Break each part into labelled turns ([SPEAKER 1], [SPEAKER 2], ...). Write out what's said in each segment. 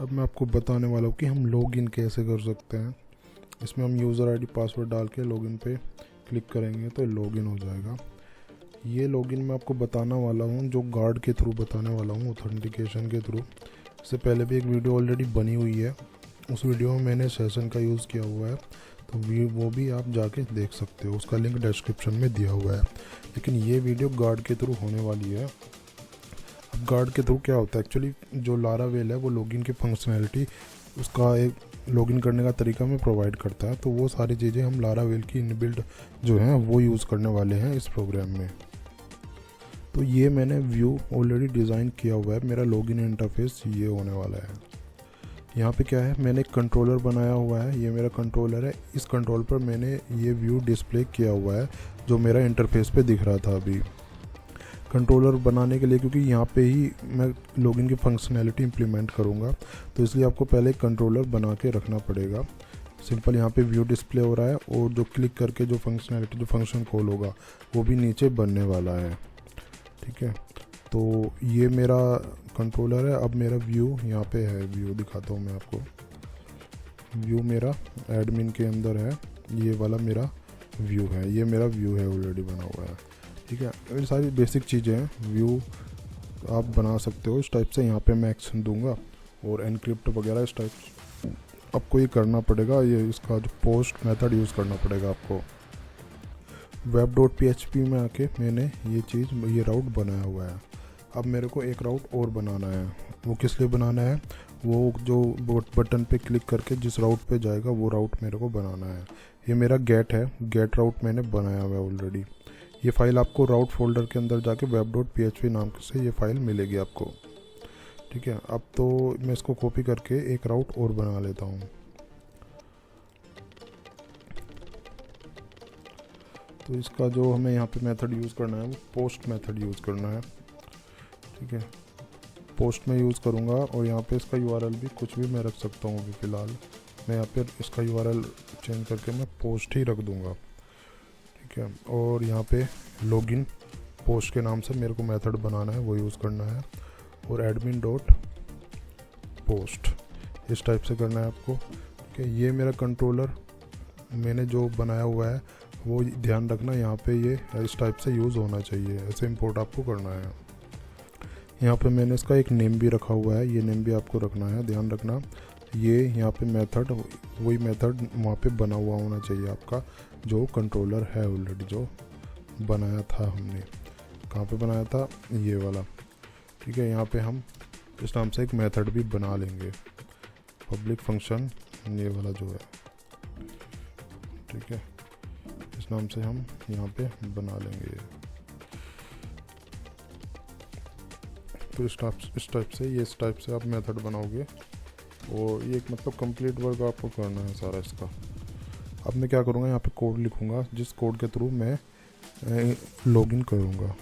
[SPEAKER 1] अब मैं आपको बताने वाला हूँ कि हम लॉगिन कैसे कर सकते हैं। इसमें हम यूज़र आईडी पासवर्ड डाल के लॉगिन पे क्लिक करेंगे तो लॉगिन हो जाएगा। ये लॉगिन मैं आपको बताने वाला हूँ, जो गार्ड के थ्रू बताने वाला हूँ, ऑथेंटिकेशन के थ्रू। इससे पहले भी एक वीडियो ऑलरेडी बनी हुई है, उस वीडियो में मैंने सेशन का यूज़ किया हुआ है, तो वो भी आप जाके देख सकते हो, उसका लिंक डिस्क्रिप्शन में दिया हुआ है। लेकिन ये वीडियो गार्ड के थ्रू होने वाली है। अब गार्ड के थ्रू क्या होता है, एक्चुअली जो लारावेल है वो लॉगिन की फंक्शनैलिटी, उसका एक लॉगिन करने का तरीका में प्रोवाइड करता है। तो वो सारी चीज़ें हम लारावेल की इनबिल्ट जो हैं वो यूज़ करने वाले हैं इस प्रोग्राम में। तो ये मैंने व्यू ऑलरेडी डिज़ाइन किया हुआ है, मेरा लॉगिन इंटरफेस ये होने वाला है। यहाँ पे क्या है, मैंने एक कंट्रोलर बनाया हुआ है, ये मेरा कंट्रोलर है। इस कंट्रोल पर मैंने ये व्यू डिस्प्ले किया हुआ है जो मेरा इंटरफेस पे दिख रहा था अभी। कंट्रोलर बनाने के लिए, क्योंकि यहाँ पे ही मैं लॉगिन की फंक्शनैलिटी इंप्लीमेंट करूँगा, तो इसलिए आपको पहले एक कंट्रोलर बना के रखना पड़ेगा। सिंपल यहाँ पे व्यू डिस्प्ले हो रहा है और जो क्लिक करके जो फंक्शनैलिटी, जो फंक्शन कॉल होगा वो भी नीचे बनने वाला है। ठीक है, तो ये मेरा कंट्रोलर है। अब मेरा व्यू यहाँ पे है, व्यू दिखाता हूँ मैं आपको। व्यू मेरा एडमिन के अंदर है, ये वाला मेरा व्यू है, ये मेरा व्यू है ऑलरेडी बना हुआ है। ठीक है, ये सारी बेसिक चीज़ें हैं, व्यू आप बना सकते हो इस टाइप से। यहाँ पे मैं एक्शन दूंगा और एनक्रिप्ट वगैरह इस टाइप आपको ये करना पड़ेगा। ये इसका जो पोस्ट मेथड यूज़ करना पड़ेगा आपको। web.php में आके मैंने ये राउट बनाया हुआ है। अब मेरे को एक राउट और बनाना है। वो किस लिए बनाना है, वो जो बटन पे क्लिक करके जिस राउट पे जाएगा वो राउट मेरे को बनाना है। ये मेरा गेट है, गेट राउट मैंने बनाया हुआ है ऑलरेडी। ये फाइल आपको राउट फोल्डर के अंदर जाके web.php नाम से ये फाइल मिलेगी आपको। ठीक है, अब तो मैं इसको कॉपी करके एक राउट और बना लेता हूँ। तो इसका जो हमें यहाँ पे मेथड यूज़ करना है वो पोस्ट मेथड यूज़ करना है। ठीक है, पोस्ट में यूज़ करूँगा और यहाँ पे इसका यूआरएल भी कुछ भी मैं रख सकता हूँ। अभी फ़िलहाल मैं यहाँ पे इसका यूआरएल चेंज करके मैं पोस्ट ही रख दूँगा। ठीक है, और यहाँ पे लॉगिन पोस्ट के नाम से मेरे को मेथड बनाना है, वो यूज़ करना है, और एडमिन डॉट पोस्ट इस टाइप से करना है आपको। ठीक है, ये मेरा कंट्रोलर मैंने जो बनाया हुआ है वो ध्यान रखना, यहाँ पे ये इस टाइप से यूज़ होना चाहिए, ऐसे इंपोर्ट आपको करना है। यहाँ पे मैंने इसका एक नेम भी रखा हुआ है, ये नेम भी आपको रखना है, ध्यान रखना। ये यहाँ पे मेथड, वही मेथड वहाँ पे बना हुआ होना चाहिए आपका, जो कंट्रोलर है ऑलरेडी जो बनाया था हमने। कहाँ पे बनाया था, ये वाला। ठीक है, यहाँ पे हम इस नाम से एक मेथड भी बना लेंगे, पब्लिक फंक्शन ये वाला जो है। ठीक है, इस नाम से हम यहाँ पे बना लेंगे। तो इस टाइप से आप मेथड बनाओगे और ये एक मतलब कंप्लीट वर्क आपको करना है सारा इसका। अब मैं क्या करूँगा, यहाँ पे कोड लिखूँगा जिस कोड के थ्रू मैं लॉगिन करूँगा।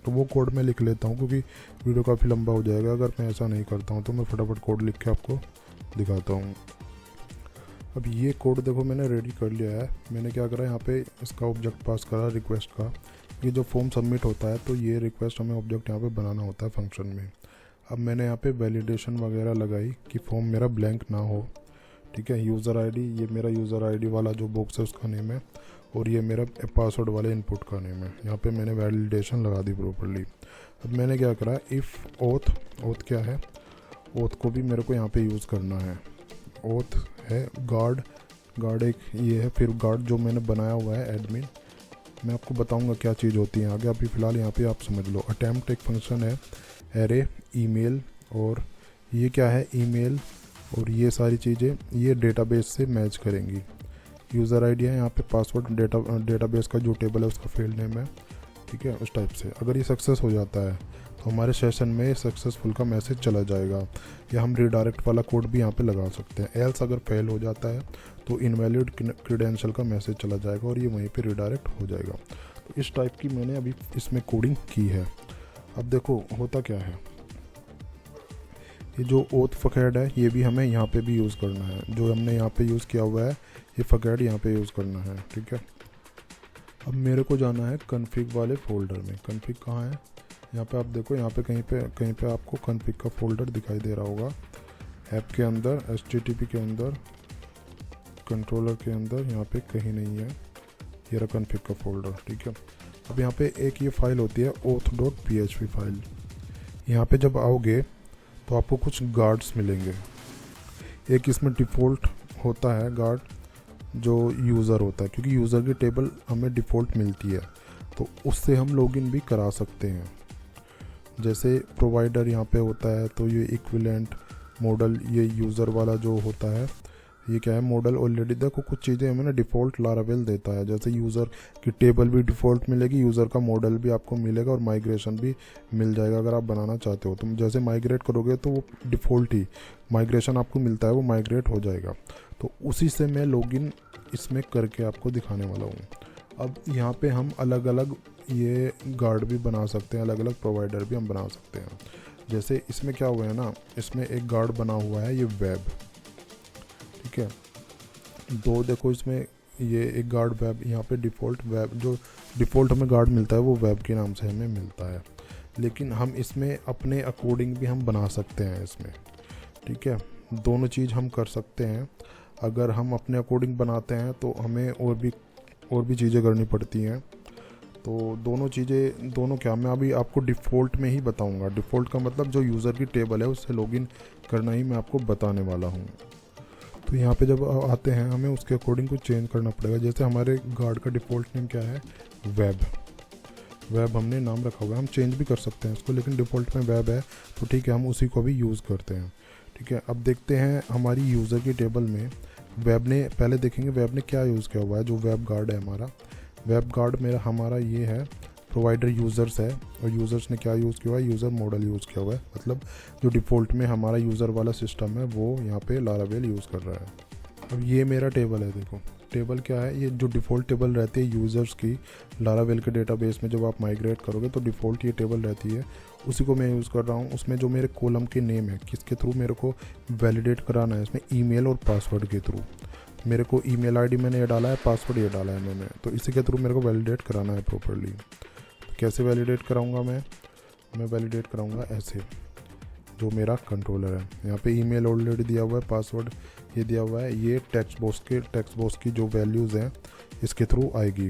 [SPEAKER 1] तो वो कोड मैं लिख लेता हूँ, क्योंकि वीडियो काफ़ी लंबा हो जाएगा अगर मैं ऐसा नहीं करता हूँ। तो मैं फटाफट कोड लिख के आपको दिखाता हूँ। अब ये कोड देखो मैंने रेडी कर लिया है। मैंने क्या करा, यहाँ पे इसका ऑब्जेक्ट पास करा रिक्वेस्ट का। ये जो फॉर्म सबमिट होता है तो ये रिक्वेस्ट हमें ऑब्जेक्ट यहाँ पे बनाना होता है फंक्शन में। अब मैंने यहाँ पे वैलिडेशन वगैरह लगाई कि फॉर्म मेरा ब्लैंक ना हो। ठीक है, यूज़र आईडी, ये मेरा यूज़र आईडी वाला जो बॉक्स है उसका नेम है, और ये मेरा पासवर्ड वाले इनपुट का नेम है। यहाँ पे मैंने वैलिडेशन लगा दी प्रॉपर्ली। अब मैंने क्या करा, इफ़ ओथ क्या है, ओथ को भी मेरे को यहाँ पे यूज़ करना है। ओथ है गार्ड एक ये है, फिर गार्ड जो मैंने बनाया हुआ है एडमिन। मैं आपको बताऊंगा क्या चीज़ होती है आगे, अभी फ़िलहाल यहाँ पे आप समझ लो। अटैम्प्ट एक फंक्शन है, एरे ईमेल, और ये क्या है, ईमेल, और ये सारी चीज़ें ये डेटाबेस से मैच करेंगी। यूज़र आईडी है, यहाँ पे पासवर्ड, डेटाबेस का जो टेबल है उसका फील्ड नेम है। ठीक है, उस टाइप से अगर ये सक्सेस हो जाता है तो हमारे सेशन में सक्सेसफुल का मैसेज चला जाएगा, या हम रीडायरेक्ट वाला कोड भी यहाँ पे लगा सकते हैं। एल्स अगर फेल हो जाता है तो इनवैलिड क्रीडेंशियल का मैसेज चला जाएगा और ये वहीं पे रीडायरेक्ट हो जाएगा। तो इस टाइप की मैंने अभी इसमें कोडिंग की है। अब देखो होता क्या है, ये जो ओथ फकैड है ये भी हमें यहाँ पे भी यूज़ करना है। जो हमने यहाँ पे यूज़ किया हुआ है ये फकैड यहाँ पे यूज़ करना है। ठीक है, अब मेरे को जाना है कन्फिग वाले फोल्डर में। कन्फिग कहाँ है, यहाँ पे आप देखो, यहाँ पे कहीं पे आपको कन्फिग का फोल्डर दिखाई दे रहा होगा। ऐप के अंदर, HTTP के अंदर, कंट्रोलर के अंदर, यहाँ पे कहीं नहीं है। ये रहा कॉन्फ़िग का फोल्डर, ठीक है। अब यहाँ पे एक ये फाइल होती है auth.php फाइल। यहाँ पे जब आओगे तो आपको कुछ गार्ड्स मिलेंगे। एक इसमें डिफ़ॉल्ट होता है गार्ड जो यूज़र होता है, क्योंकि यूज़र की टेबल हमें डिफ़ॉल्ट मिलती है, तो उससे हम लॉगिन भी करा सकते हैं। जैसे प्रोवाइडर यहाँ पे होता है, तो ये इक्विवेलेंट मॉडल, ये यूज़र वाला जो होता है, ये क्या है, मॉडल ऑलरेडी देखो कुछ चीज़ें हमें ना डिफ़ॉल्ट लारावेल देता है। जैसे यूज़र की टेबल भी डिफ़ॉल्ट मिलेगी, यूज़र का मॉडल भी आपको मिलेगा और माइग्रेशन भी मिल जाएगा अगर आप बनाना चाहते हो। तो जैसे माइग्रेट करोगे तो वो डिफ़ॉल्ट ही माइग्रेशन आपको मिलता है, वो माइग्रेट हो जाएगा। तो उसी से मैं लॉगिन इसमें करके आपको दिखाने वाला हूँ। अब यहाँ पे हम अलग अलग ये गार्ड भी बना सकते हैं, अलग अलग प्रोवाइडर भी हम बना सकते हैं। जैसे इसमें क्या हुआ है ना, इसमें एक गार्ड बना हुआ है ये वेब, ठीक है। दो देखो इसमें ये एक गार्ड वेब, यहाँ पे डिफ़ॉल्ट वेब, जो डिफ़ॉल्ट हमें गार्ड मिलता है वो वेब के नाम से हमें मिलता है। लेकिन हम इसमें अपने अकॉर्डिंग भी हम बना सकते हैं इसमें, ठीक है। दोनों चीज़ हम कर सकते हैं। अगर हम अपने अकॉर्डिंग बनाते हैं तो हमें और भी चीज़ें करनी पड़ती हैं। तो दोनों चीज़ें, दोनों क्या, मैं अभी आपको डिफ़ॉल्ट में ही बताऊंगा। डिफ़ॉल्ट का मतलब जो यूज़र की टेबल है उससे लॉगिन करना ही मैं आपको बताने वाला हूँ। तो यहाँ पे जब आते हैं हमें उसके अकॉर्डिंग कुछ चेंज करना पड़ेगा। जैसे हमारे गार्ड का डिफ़ॉल्ट नेम क्या है, वेब हमने नाम रखा हुआ है। हम चेंज भी कर सकते हैं इसको, लेकिन डिफ़ॉल्ट में वेब है तो ठीक है, हम उसी को भी यूज़ करते हैं, ठीक है। अब देखते हैं हमारी यूज़र की टेबल में वेब ने, पहले देखेंगे वेब ने क्या यूज़ किया हुआ है। जो वेब गार्ड है हमारा, वेब गार्ड हमारा ये है, प्रोवाइडर यूज़र्स है, और यूज़र्स ने क्या यूज़ किया हुआ है, यूज़र मॉडल यूज़ किया हुआ है। मतलब जो डिफ़ॉल्ट में हमारा यूज़र वाला सिस्टम है वो यहाँ पे लारावेल यूज़ कर रहा है। अब ये मेरा टेबल है, देखो टेबल क्या है, ये जो डिफ़ॉल्ट टेबल रहती है यूज़र्स की लारावेल के डेटाबेस में, जब आप माइग्रेट करोगे तो डिफ़ॉल्ट ये टेबल रहती है, उसी को मैं यूज़ कर रहा हूँ। उसमें जो मेरे कॉलम के नेम है, किसके थ्रू मेरे को वैलिडेट कराना है, इसमें ईमेल और पासवर्ड के थ्रू। मेरे को ईमेल आईडी मैंने ये डाला है, पासवर्ड ये डाला है मैंने, तो इसी के थ्रू मेरे को वैलिडेट कराना है प्रॉपर्ली। तो कैसे वैलिडेट कराऊंगा मैं वैलिडेट कराऊंगा ऐसे, जो मेरा कंट्रोलर है, यहाँ पे ईमेल ऑलरेडी दिया हुआ है, पासवर्ड ये दिया हुआ है, ये टेक्स्ट बॉक्स की जो वैल्यूज़ हैं इसके थ्रू आएगी,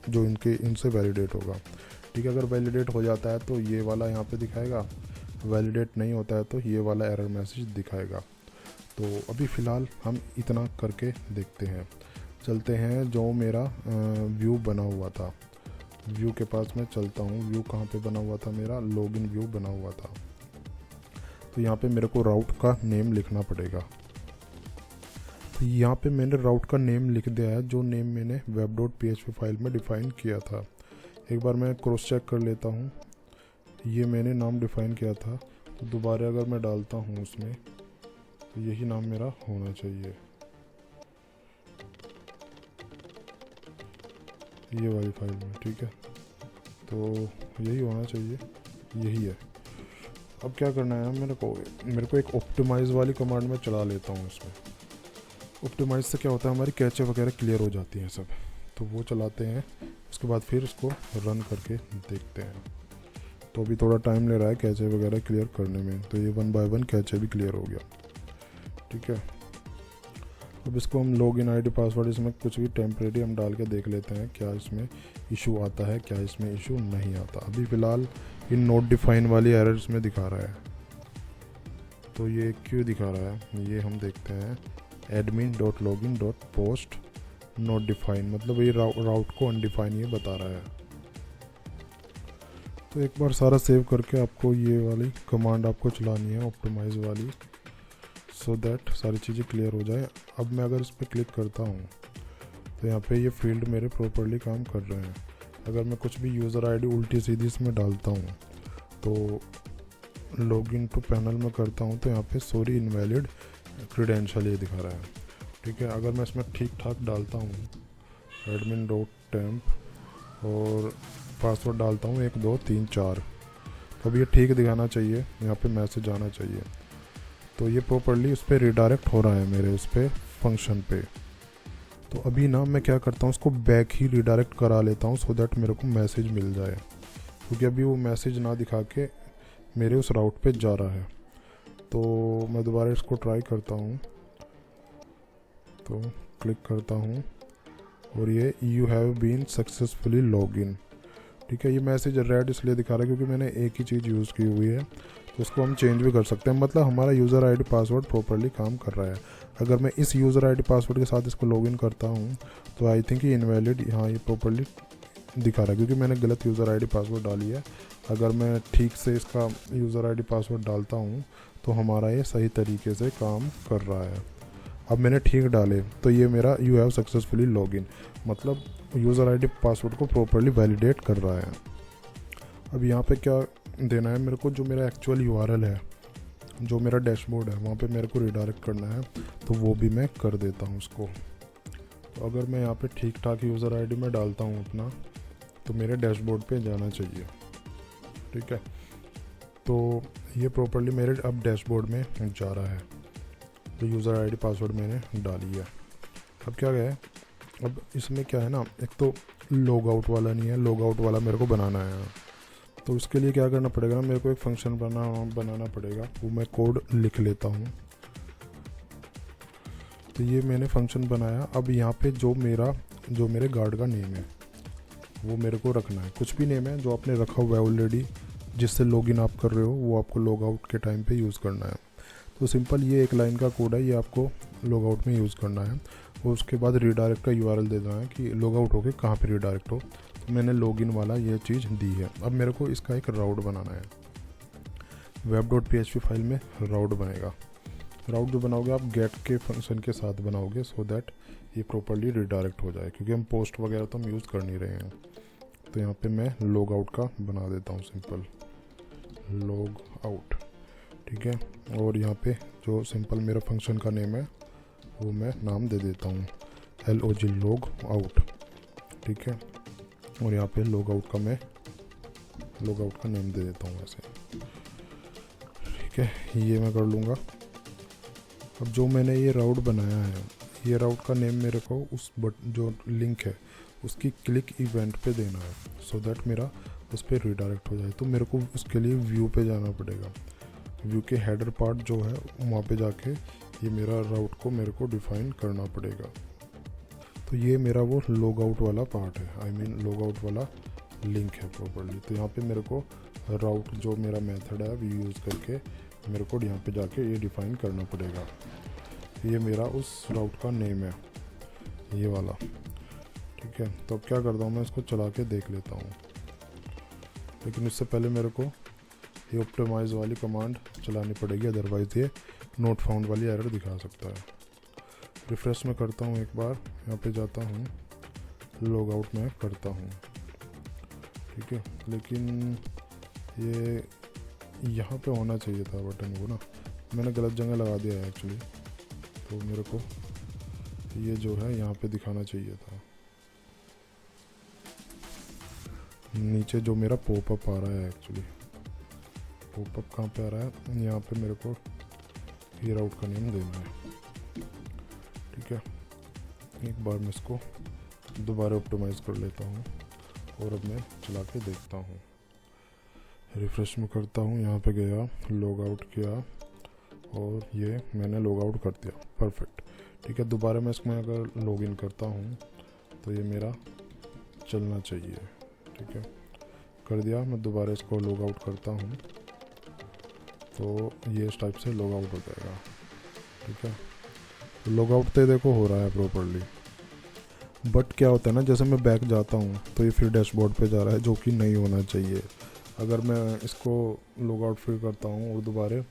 [SPEAKER 1] जो इनसे वैलिडेट होगा, ठीक है। अगर वैलिडेट हो जाता है तो ये वाला यहाँ पे दिखाएगा, वैलिडेट नहीं होता है तो ये वाला एरर मैसेज दिखाएगा। तो अभी फ़िलहाल हम इतना करके देखते हैं। चलते हैं जो मेरा व्यू बना हुआ था, व्यू के पास मैं चलता हूँ। व्यू कहाँ पे बना हुआ था मेरा, लॉगिन व्यू बना हुआ था। तो यहाँ पे मेरे को राउट का नेम लिखना पड़ेगा। तो यहाँ पे मैंने राउट का नेम लिख दिया है, जो नेम मैंने web.php फाइल में डिफ़ाइन किया था। एक बार मैं क्रॉस चेक कर लेता हूँ, ये मैंने नाम डिफ़ाइन किया था, तो दोबारा अगर मैं डालता हूँ उसमें तो यही नाम मेरा होना चाहिए, ये वाली फाइल में, ठीक है। तो यही होना चाहिए, यही है। अब क्या करना है, मेरे को एक ऑप्टिमाइज़ वाली कमांड में चला लेता हूँ। इसमें ऑप्टिमाइज़ से क्या होता है, हमारी कैचे वगैरह क्लियर हो जाती हैं सब। तो वो चलाते हैं, उसके बाद फिर उसको रन करके देखते हैं। तो अभी थोड़ा टाइम ले रहा है कैचे वगैरह क्लियर करने में, तो ये 1 बाय 1 कैचे भी क्लियर हो गया, ठीक है। अब इसको हम लॉगिन आईडी पासवर्ड इसमें कुछ भी टेम्परेरी हम डाल के देख लेते हैं, क्या इसमें इशू आता है, क्या इसमें इशू नहीं आता। अभी फ़िलहाल इन नोट डिफाइन वाली एरर्स में दिखा रहा है, तो ये क्यों दिखा रहा है ये हम देखते हैं। admin.login.post नोट डिफाइन, मतलब ये राउट को अनडिफाइन ये बता रहा है। तो एक बार सारा सेव करके आपको ये वाली कमांड आपको चलानी है, ऑप्टिमाइज़ वाली, सो दैट सारी चीज़ें क्लियर हो जाए। अब मैं अगर इस पर क्लिक करता हूँ तो यहाँ पे ये फील्ड मेरे प्रॉपर्ली काम कर रहे हैं। अगर मैं कुछ भी यूज़र आईडी उल्टी सीधी इसमें डालता हूँ तो लॉगिन टू पैनल में करता हूँ तो यहाँ पे सॉरी इनवैलिड क्रेडेंशियल ये दिखा रहा है, ठीक है। अगर मैं इसमें ठीक ठाक डालता हूँ admin.temp और पासवर्ड डालता हूँ 1 2 3 4, तो अब ये ठीक दिखाना चाहिए, यहाँ पे मैसेज आना चाहिए। तो ये प्रॉपर्ली उस पर रिडायरेक्ट हो रहा है मेरे उस पर फंक्शन पे। तो अभी ना मैं क्या करता हूँ, उसको बैक ही रिडायरेक्ट करा लेता हूँ सो दैट मेरे को मैसेज मिल जाए, क्योंकि अभी वो मैसेज ना दिखा के मेरे उस राउट पे जा रहा है। तो मैं दोबारा इसको ट्राई करता हूँ, तो क्लिक करता हूँ और ये you have been successfully log in. ठीक है, ये मैसेज रेड इसलिए दिखा रहा है क्योंकि मैंने एक ही चीज़ यूज़ की हुई है, तो इसको हम चेंज भी कर सकते हैं। मतलब हमारा यूज़र आईडी पासवर्ड प्रॉपरली काम कर रहा है। अगर मैं इस यूज़र आईडी पासवर्ड के साथ इसको लॉगिन करता हूँ तो आई थिंक ये इनवैलिड, हाँ ये प्रॉपरली दिखा रहा है क्योंकि मैंने गलत यूज़र आईडी पासवर्ड डाली है। अगर मैं ठीक से इसका यूज़र आईडी पासवर्ड डालता हूँ तो हमारा ये सही तरीके से काम कर रहा है। अब मैंने ठीक डाले तो ये मेरा यू हैव सक्सेसफुली लॉगिन, मतलब यूज़र आईडी पासवर्ड को प्रॉपरली वैलिडेट कर रहा है। अब यहाँ पे क्या देना है मेरे को, जो मेरा एक्चुअल यूआरएल है, जो मेरा डैशबोर्ड है, वहाँ पे मेरे को रिडायरेक्ट करना है, तो वो भी मैं कर देता हूँ उसको। तो अगर मैं यहाँ पे ठीक ठाक यूज़र आईडी में डालता हूँ अपना, तो मेरे डैशबोर्ड पे जाना चाहिए। ठीक है, तो ये प्रॉपरली मेरे अब डैशबोर्ड में जा रहा है। तो यूज़र आईडी पासवर्ड मैंने डाली है। अब क्या है, अब इसमें क्या है ना, एक तो लॉग आउट वाला नहीं है, लॉग आउट वाला मेरे को बनाना है। तो उसके लिए क्या करना पड़ेगा ना, मेरे को एक फंक्शन बनाना पड़ेगा, वो मैं कोड लिख लेता हूँ। तो ये मैंने फंक्शन बनाया। अब यहाँ पे जो मेरे गार्ड का नेम है वो मेरे को रखना है। कुछ भी नेम है जो आपने रखा हुआ है ऑलरेडी, जिससे लॉगिन आप कर रहे हो, वो आपको लॉग आउट के टाइम पे यूज़ करना है। तो सिंपल ये एक लाइन का कोड है, ये आपको लॉग आउट में यूज़ करना है। और उसके बाद रीडायरेक्ट का यूआरएल देना है कि लॉग आउट होके कहाँ पे रीडायरेक्ट हो। तो मैंने लॉगिन वाला ये चीज़ दी है। अब मेरे को इसका एक राउट बनाना है। web.php फाइल में राउट बनेगा। राउट जो बनाओगे आप गेट के फंक्शन के साथ बनाओगे, सो दैट ये प्रॉपरली रीडायरेक्ट हो जाए, क्योंकि हम पोस्ट वगैरह तो हम यूज़ कर नहीं रहे हैं। तो यहाँ पे मैं लॉग आउट का बना देता हूँ, सिंपल लॉग आउट। ठीक है, और यहाँ पे जो सिंपल मेरा फंक्शन का नेम है वो मैं नाम दे देता हूँ LOG लॉग आउट। ठीक है, और यहाँ पे लॉग आउट का मैं लॉग आउट का नेम दे देता हूँ वैसे। ठीक है, ये मैं कर लूँगा। अब जो मैंने ये राउट बनाया है, ये राउट का नेम मेरे को उस जो लिंक है उसकी क्लिक इवेंट पे देना है, सो दैट मेरा उस पर रीडायरेक्ट हो जाए। तो मेरे को उसके लिए व्यू पे जाना पड़ेगा। व्यू के हेडर पार्ट जो है वहाँ पे जाके ये मेरा राउट को मेरे को डिफाइन करना पड़ेगा। तो ये मेरा वो लॉग आउट वाला पार्ट है, आई मीन लॉग आउट वाला लिंक है प्रॉपरली। तो यहाँ पे मेरे को राउट जो मेरा मेथड है वो यूज़ करके मेरे को यहाँ पे जाके ये डिफाइन करना पड़ेगा। ये मेरा उस राउट का नेम है, ये वाला। ठीक है, तो अब क्या करता हूँ, मैं इसको चला के देख लेता हूँ। लेकिन इससे पहले मेरे को ये ऑप्टिमाइज वाली कमांड चलानी पड़ेगी, अदरवाइज़ ये नोट फाउंड वाली एरर दिखा सकता है। रिफ्रेश में करता हूँ एक बार, यहाँ पे जाता हूँ, लॉग आउट में करता हूँ। ठीक है, लेकिन ये यहाँ पे होना चाहिए था बटन को ना, मैंने गलत जगह लगा दिया है एक्चुअली। तो मेरे को ये जो है यहाँ पे दिखाना चाहिए था। नीचे जो मेरा पॉपअप आ रहा है, एक्चुअली पॉपअप कहाँ पे आ रहा है, यहाँ पे मेरे को ये राउट का नेम देना है। ठीक है, एक बार मैं इसको दोबारा ऑप्टिमाइज कर लेता हूँ और अब मैं चला के देखता हूँ। रिफ्रेश में करता हूँ, यहाँ पे गया, लॉग आउट किया और ये मैंने लॉग आउट कर दिया, परफेक्ट। ठीक है, दोबारा मैं इसमें अगर लॉग इन करता हूँ तो ये मेरा चलना चाहिए। ठीक है, कर दिया। मैं दोबारा इसको लॉग आउट करता हूँ तो ये इस टाइप से लॉग आउट हो जाएगा। ठीक है, लॉग आउट तो देखो हो रहा है प्रॉपरली, बट क्या होता है ना, जैसे मैं बैक जाता हूँ तो ये फिर डैशबोर्ड पे जा रहा है, जो कि नहीं होना चाहिए। अगर मैं इसको लॉग आउट फिर करता हूँ और दोबारा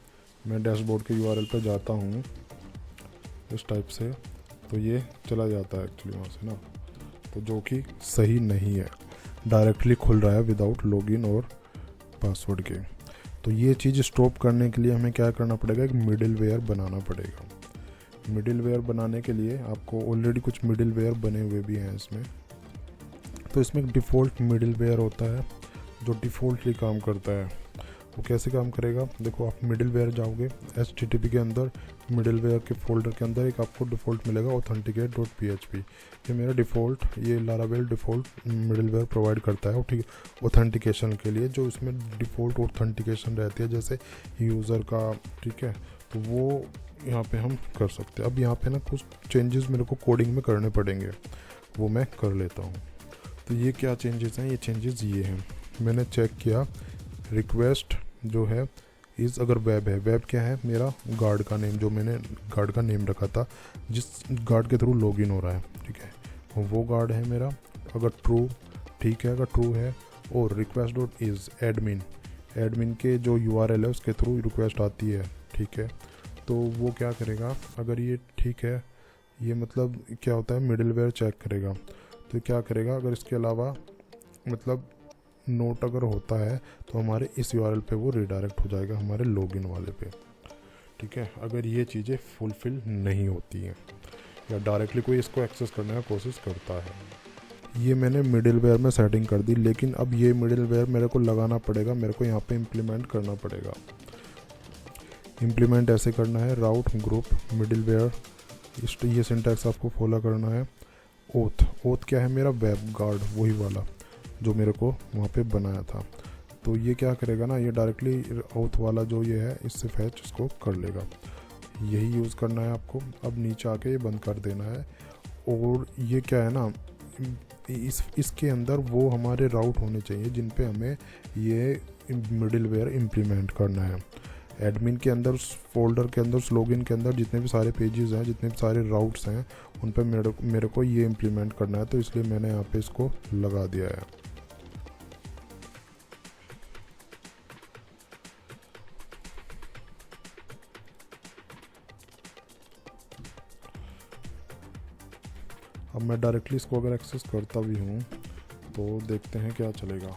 [SPEAKER 1] मैं डैशबोर्ड के यूआरएल पे जाता हूँ इस टाइप से, तो ये चला जाता है एक्चुअली वहाँ से ना, तो जो कि सही नहीं है। डायरेक्टली खुल रहा है विदाउट लॉगिन और पासवर्ड के। तो ये चीज़ स्टॉप करने के लिए हमें क्या करना पड़ेगा, एक मिडिल वेयर बनाना पड़ेगा। मिडिल वेयर बनाने के लिए आपको ऑलरेडी कुछ मिडिल वेयर बने हुए भी हैं इसमें। तो इसमें एक डिफ़ॉल्ट मिडिल वेयर होता है जो डिफ़ॉल्टली काम करता है, वो कैसे काम करेगा, देखो आप मिडिल वेयर जाओगे, HTTP के अंदर मिडिल वेयर के फोल्डर के अंदर एक आपको डिफ़ॉल्ट मिलेगा authenticate.php। ये मेरा डिफ़ॉल्ट, ये Laravel default middleware provide करता है ठीक ऑथेंटिकेशन के लिए, जो इसमें डिफ़ॉल्ट ऑथेंटिकेशन रहती है जैसे यूज़र का, ठीक है। तो वो यहाँ पे हम कर सकते हैं। अब यहाँ पे ना कुछ चेंजेस मेरे को कोडिंग में करने पड़ेंगे, वो मैं कर लेता हूँ। तो ये क्या चेंजेस हैं, ये चेंजेस ये हैं, मैंने चेक किया रिक्वेस्ट जो है इज़ अगर वेब है, वेब क्या है मेरा गार्ड का नेम, जो मैंने गार्ड का नेम रखा था जिस गार्ड के थ्रू लॉगिन हो रहा है, ठीक है, वो गार्ड है मेरा। अगर ट्रू, ठीक है, अगर ट्रू है, और request dot is admin, admin के जो URL है उसके थ्रू रिक्वेस्ट आती है, ठीक है। तो वो क्या करेगा, अगर ये ठीक है, ये मतलब क्या होता है मिडिलवेयर चेक करेगा, तो क्या करेगा, अगर इसके अलावा मतलब नोट अगर होता है तो हमारे इस URL पे वो रिडायरेक्ट हो जाएगा हमारे लॉगिन वाले पे, ठीक है। अगर ये चीज़ें फुलफ़िल नहीं होती हैं या डायरेक्टली कोई इसको एक्सेस करने की कोशिश करता है, ये मैंने मिडिलवेयर में सेटिंग कर दी, लेकिन अब ये मिडिलवेयर मेरे को लगाना पड़ेगा, मेरे को यहाँ पे इम्प्लीमेंट करना पड़ेगा। इम्प्लीमेंट ऐसे करना है, राउट ग्रुप मिडिलवेयर, ये सिंटैक्स आपको फॉलो करना है। ओथ क्या है मेरा वेब गार्ड, वही वाला जो मेरे को वहाँ पे बनाया था। तो ये क्या करेगा ना, ये डायरेक्टली ओथ वाला जो ये है इससे फैच इसको कर लेगा, यही यूज़ करना है आपको। अब नीचे आके ये बंद कर देना है। और ये क्या है ना, इसके अंदर वो हमारे राउट होने चाहिए जिन पे हमें ये मिडिलवेयर इम्प्लीमेंट करना है। एडमिन के अंदर, फोल्डर के अंदर, लॉगिन के अंदर जितने भी सारे पेजेस हैं, जितने भी सारे राउट्स हैं, उन पे मेरे को ये इम्प्लीमेंट करना है, तो इसलिए मैंने यहाँ पे इसको लगा दिया है। अब मैं डायरेक्टली इसको अगर एक्सेस करता भी हूँ तो देखते हैं क्या चलेगा,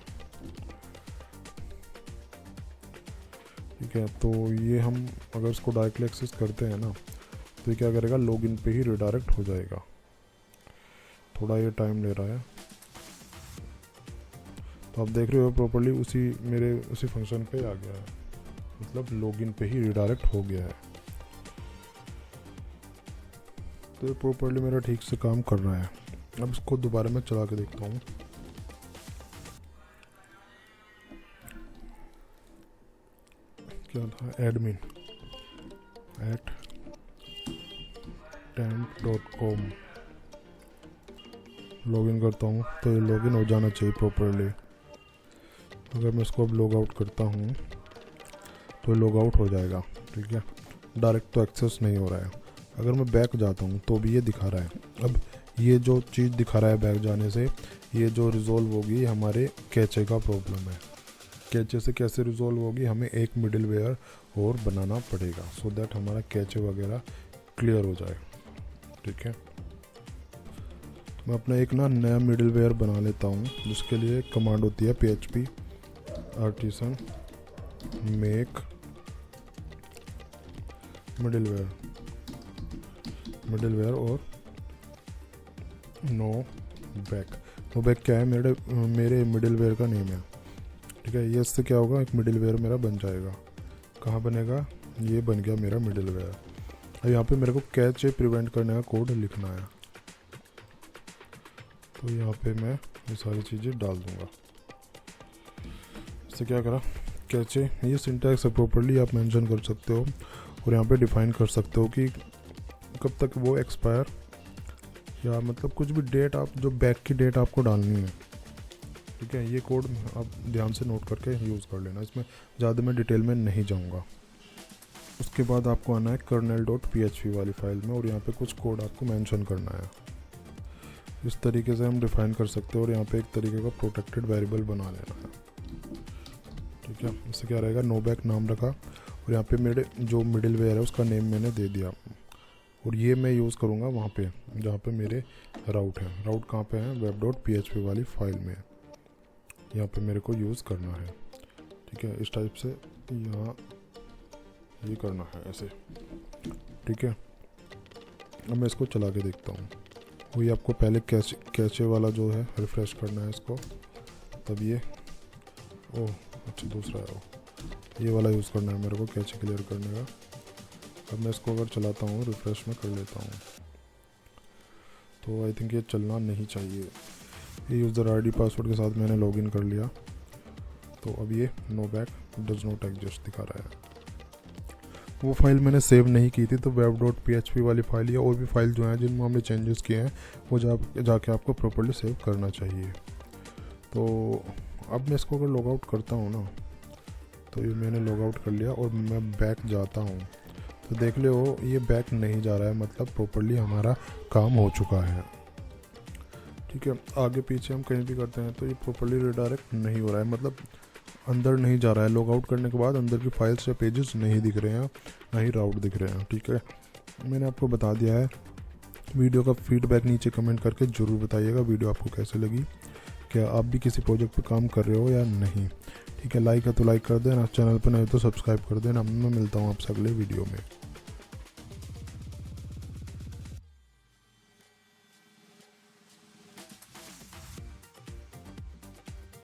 [SPEAKER 1] ठीक है। तो ये हम अगर इसको डायरेक्टली एक्सेस करते हैं ना, तो ये क्या करेगा, लॉगिन पे ही रिडायरेक्ट हो जाएगा। थोड़ा ये टाइम ले रहा है, तो आप देख रहे हो प्रॉपर्ली उसी फंक्शन पे आ गया है, मतलब लॉगिन पे ही रिडायरेक्ट हो गया है। तो ये प्रॉपर्ली मेरा ठीक से काम कर रहा है। अब इसको दोबारा मैं चला के देखता हूँ। क्या था, एडमिन @temp.com, लॉगिन करता हूँ तो ये लॉगिन हो जाना चाहिए प्रॉपर्ली। अगर मैं इसको अब लॉग आउट करता हूँ तो ये लॉग आउट हो जाएगा, ठीक है। डायरेक्ट तो एक्सेस नहीं हो रहा है। अगर मैं बैक जाता हूँ तो भी ये दिखा रहा है। अब ये जो चीज़ दिखा रहा है बैक जाने से, ये जो रिजॉल्व होगी हमारे कैचे का प्रॉब्लम है। कैचे से कैसे रिजॉल्व होगी, हमें एक मिडिलवेयर और बनाना पड़ेगा सो दैट हमारा कैचे वगैरह क्लियर हो जाए, ठीक है। मैं अपना एक नया मिडिलवेयर बना लेता हूँ, जिसके लिए कमांड होती है PHP आर्टिसन मेक मिडिलवेयर और नो बैक क्या है, मेरे मिडिलवेयर का नेम है, ठीक है। ये इससे क्या होगा, एक मिडिलवेयर मेरा बन जाएगा। कहाँ बनेगा, ये बन गया मेरा मिडिलवेयर। अब यहाँ पे मेरे को कैचे प्रिवेंट करने का कोड लिखना है, तो यहाँ पे मैं ये सारी चीज़ें डाल दूँगा। इससे क्या करा, कैचे, ये सिंटैक्स प्रॉपर्ली आप मेंशन कर सकते हो और यहाँ पे डिफाइन कर सकते हो कि कब तक वो एक्सपायर, या मतलब कुछ भी डेट, आप जो बैक की डेट आपको डालनी है, ठीक है। ये कोड आप ध्यान से नोट करके यूज़ कर लेना, इसमें ज़्यादा मैं डिटेल में नहीं जाऊँगा। उसके बाद आपको आना है kernel.php वाली फाइल में और यहाँ पे कुछ कोड आपको मेंशन करना है। इस तरीके से हम डिफाइन कर सकते हैं और यहाँ पे एक तरीके का प्रोटेक्टेड वेरिएबल बना लेना है, ठीक है। इससे क्या रहेगा, नो बैक नाम रखा और यहाँ पे मेरे जो मिडिलवेयर है उसका नेम मैंने दे दिया, और ये मैं यूज़ करूँगा वहाँ पे जहाँ पे मेरे राउट है। राउट कहाँ पे है, web.php वाली फाइल में, यहाँ पे मेरे को यूज़ करना है, ठीक है। इस टाइप से यहाँ ये करना है ऐसे, ठीक है। अब मैं इसको चला के देखता हूँ। वही आपको पहले कैचे वाला जो है रिफ़्रेश करना है इसको, तब ये, ओह अच्छा दूसरा है वो, ये वाला यूज़ करना है मेरे को कैचे क्लियर करने का। अब मैं इसको अगर चलाता हूँ, रिफ्रेश में कर लेता हूँ, तो आई थिंक ये चलना नहीं चाहिए। ये यूज़र आईडी पासवर्ड के साथ मैंने लॉगिन कर लिया, तो अब ये no back does not exist दिखा रहा है। वो फाइल मैंने सेव नहीं की थी, तो web.php वाली फाइल या और भी फाइल जो हैं जिनमें हमने चेंजेस किए हैं वो जाके आपको प्रॉपर्ली सेव करना चाहिए। तो अब मैं इसको अगर लॉग आउट करता हूँ ना, तो ये मैंने लॉग आउट कर लिया और मैं बैक जाता हूँ, तो देख ले हो ये बैक नहीं जा रहा है, मतलब प्रॉपर्ली हमारा काम हो चुका है। ठीक है, आगे पीछे हम कहीं भी करते हैं तो ये प्रॉपर्ली रिडायरेक्ट नहीं हो रहा है, मतलब अंदर नहीं जा रहा है। लॉग आउट करने के बाद अंदर की फाइल्स या पेजेस नहीं दिख रहे हैं, ना ही राउट दिख रहे हैं। ठीक है, मैंने आपको बता दिया है। वीडियो का फीडबैक नीचे कमेंट करके ज़रूर बताइएगा वीडियो आपको कैसे लगी, क्या आप भी किसी प्रोजेक्ट पर काम कर रहे हो या नहीं। ठीक है, लाइक है तो लाइक कर देना, चैनल पर नहीं तो सब्सक्राइब कर देना। मैं मिलता हूँ आपसे अगले वीडियो में।